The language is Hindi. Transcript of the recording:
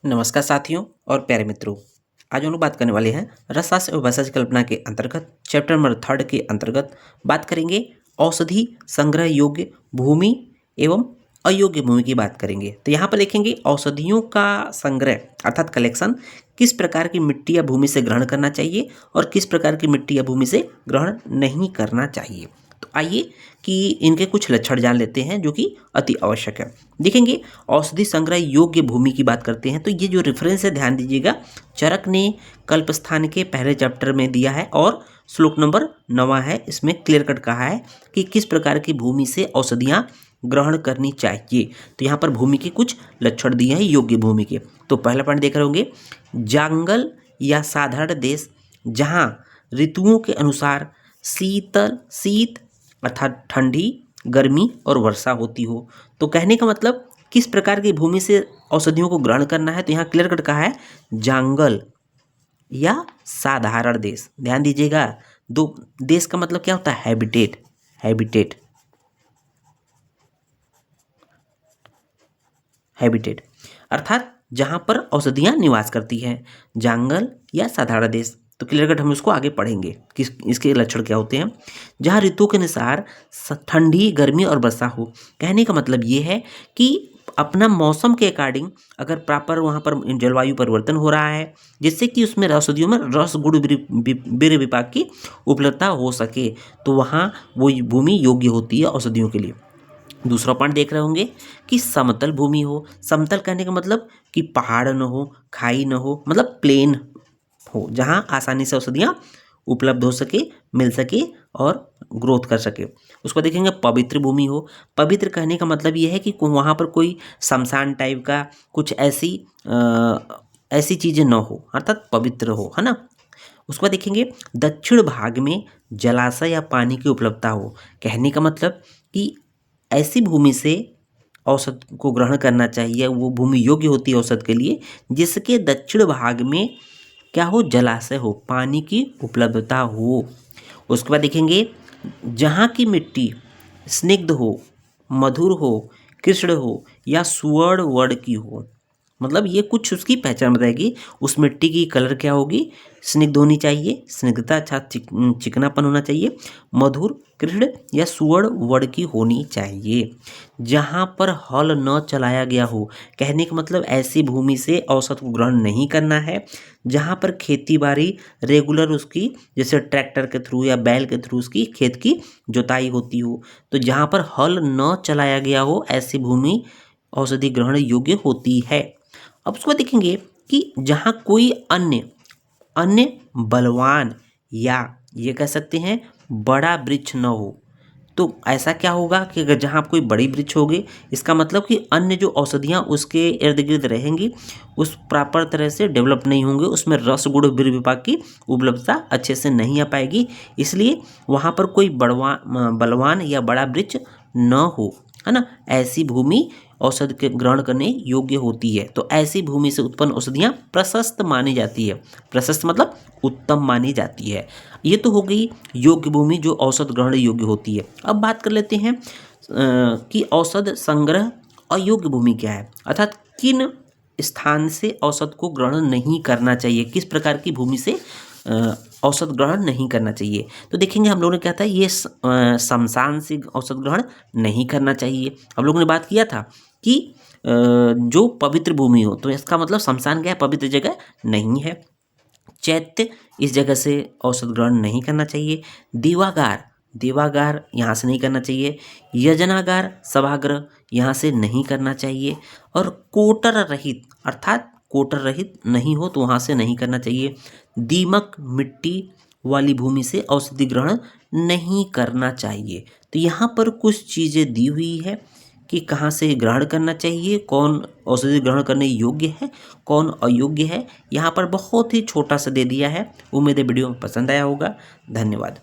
नमस्कार साथियों और प्यारे मित्रों। आज हम लोग बात करने वाले हैं रसशास्त्र एवं भाषा की कल्पना के अंतर्गत चैप्टर नंबर 3 के अंतर्गत बात करेंगे औषधि संग्रह योग्य भूमि एवं अयोग्य भूमि की बात करेंगे। तो यहाँ पर देखेंगे औषधियों का संग्रह अर्थात कलेक्शन किस प्रकार की मिट्टी या भूमि से ग्रहण करना चाहिए और किस प्रकार की मिट्टी या भूमि से ग्रहण नहीं करना चाहिए। तो आइए कि इनके कुछ लक्षण जान लेते हैं जो कि अति आवश्यक है। देखेंगे औषधि संग्रह योग्य भूमि की बात करते हैं तो ये जो रेफरेंस है ध्यान दीजिएगा, चरक ने कल्पस्थान के पहले चैप्टर में दिया है और श्लोक नंबर 9 है। इसमें क्लियर कट कहा है कि किस प्रकार की भूमि से औषधियाँ ग्रहण करनी चाहिए। तो यहाँ पर भूमि के कुछ लक्षण दिए हैं योग्य भूमि के। तो पहला पॉइंट देख रहे होंगे, जंगल या साधारण देश जहाँ ऋतुओं के अनुसार शीत अर्थात ठंडी, गर्मी और वर्षा होती हो। तो कहने का मतलब किस प्रकार की भूमि से औषधियों को ग्रहण करना है। तो यहाँ क्लियर कट कहा है जंगल या साधारण देश। ध्यान दीजिएगा, दो देश का मतलब क्या होता है, हैबिटेट अर्थात जहाँ पर औषधियाँ निवास करती हैं, जंगल या साधारण देश। तो क्लियर कट हम उसको आगे पढ़ेंगे कि इसके लक्षण क्या होते हैं। जहाँ ऋतु के अनुसार ठंडी, गर्मी और वर्षा हो। कहने का मतलब ये है कि अपना मौसम के अकॉर्डिंग अगर प्रॉपर वहाँ पर जलवायु परिवर्तन हो रहा है जिससे कि उसमें औषधियों में रस गुण वीर्य विपाक की उपलब्धता हो सके, तो वहाँ वो भूमि योग्य होती है औषधियों के लिए। दूसरा पॉइंट देख रहे होंगे कि समतल भूमि हो। समतल कहने का मतलब कि पहाड़ न हो, खाई न हो, मतलब प्लेन हो, जहाँ आसानी से औषधियाँ उपलब्ध हो सके, मिल सके और ग्रोथ कर सके। उसको देखेंगे पवित्र भूमि हो। पवित्र कहने का मतलब ये है कि वहाँ पर कोई शमशान टाइप का कुछ ऐसी चीज़ें न हो, अर्थात पवित्र हो, है ना। उसको देखेंगे दक्षिण भाग में जलाशय या पानी की उपलब्धता हो। कहने का मतलब कि ऐसी भूमि से औषध को ग्रहण करना चाहिए, वो भूमि योग्य होती है औषध के लिए जिसके दक्षिण भाग में क्या हो, जलाशय हो, पानी की उपलब्धता हो। उसके बाद देखेंगे जहाँ की मिट्टी स्निग्ध हो, मधुर हो, कृष्ण हो या सुवर्ण वर्ण की हो। मतलब ये कुछ उसकी पहचान बताएगी। उस मिट्टी की कलर क्या होगी, स्निग्ध होनी चाहिए, स्निग्धता अर्थात चिकनापन होना चाहिए, मधुर, कृष्ण या सुवर्ण वर्ण की होनी चाहिए। जहाँ पर हल न चलाया गया हो। कहने का मतलब ऐसी भूमि से औषध को ग्रहण नहीं करना है जहाँ पर खेती बाड़ी रेगुलर उसकी जैसे ट्रैक्टर के थ्रू या बैल के थ्रू उसकी खेत की जुताई होती हो। तो जहाँ पर हल न चलाया गया हो ऐसी भूमि औषधि ग्रहण योग्य होती है। अब उसको देखेंगे कि जहाँ कोई अन्य बलवान या ये कह सकते हैं बड़ा वृक्ष न हो। तो ऐसा क्या होगा कि अगर जहाँ कोई बड़ी वृक्ष होगी, इसका मतलब कि अन्य जो औषधियाँ उसके इर्द गिर्द रहेंगी उस प्रॉपर तरह से डेवलप नहीं होंगे, उसमें रस गुण वीर्य विपाक की उपलब्धता अच्छे से नहीं आ पाएगी, इसलिए वहाँ पर कोई बलवान या बड़ा वृक्ष न हो, है ना। ऐसी भूमि औषध के ग्रहण करने योग्य होती है। तो ऐसी भूमि से उत्पन्न औषधियाँ प्रशस्त मानी जाती है। प्रशस्त मतलब उत्तम मानी जाती है। ये तो हो गई योग्य भूमि जो औषध ग्रहण योग्य होती है। अब बात कर लेते हैं कि औषध संग्रह अयोग्य भूमि क्या है, अर्थात किन स्थान से औषध को ग्रहण नहीं करना चाहिए, किस प्रकार की भूमि से औषध ग्रहण नहीं करना चाहिए। तो देखेंगे हम लोगों ने क्या था, ये शमशान से औषध ग्रहण नहीं करना चाहिए। हम लोगों ने बात किया था कि जो पवित्र भूमि हो, तो इसका मतलब शमशान क्या है, पवित्र जगह नहीं है। चैत्य इस जगह से औषध ग्रहण नहीं करना चाहिए। देवागार यहाँ से नहीं करना चाहिए। यजनागार सभागृह यहाँ से नहीं करना चाहिए। और कोटर रहित अर्थात कोटर रहित नहीं हो तो वहाँ से नहीं करना चाहिए। दीमक मिट्टी वाली भूमि से औषधि ग्रहण नहीं करना चाहिए। तो यहाँ पर कुछ चीज़ें दी हुई है कि कहाँ से ग्रहण करना चाहिए, कौन औषधि ग्रहण करने योग्य है, कौन अयोग्य है। यहाँ पर बहुत ही छोटा सा दे दिया है। उम्मीद है वीडियो पसंद आया होगा। धन्यवाद।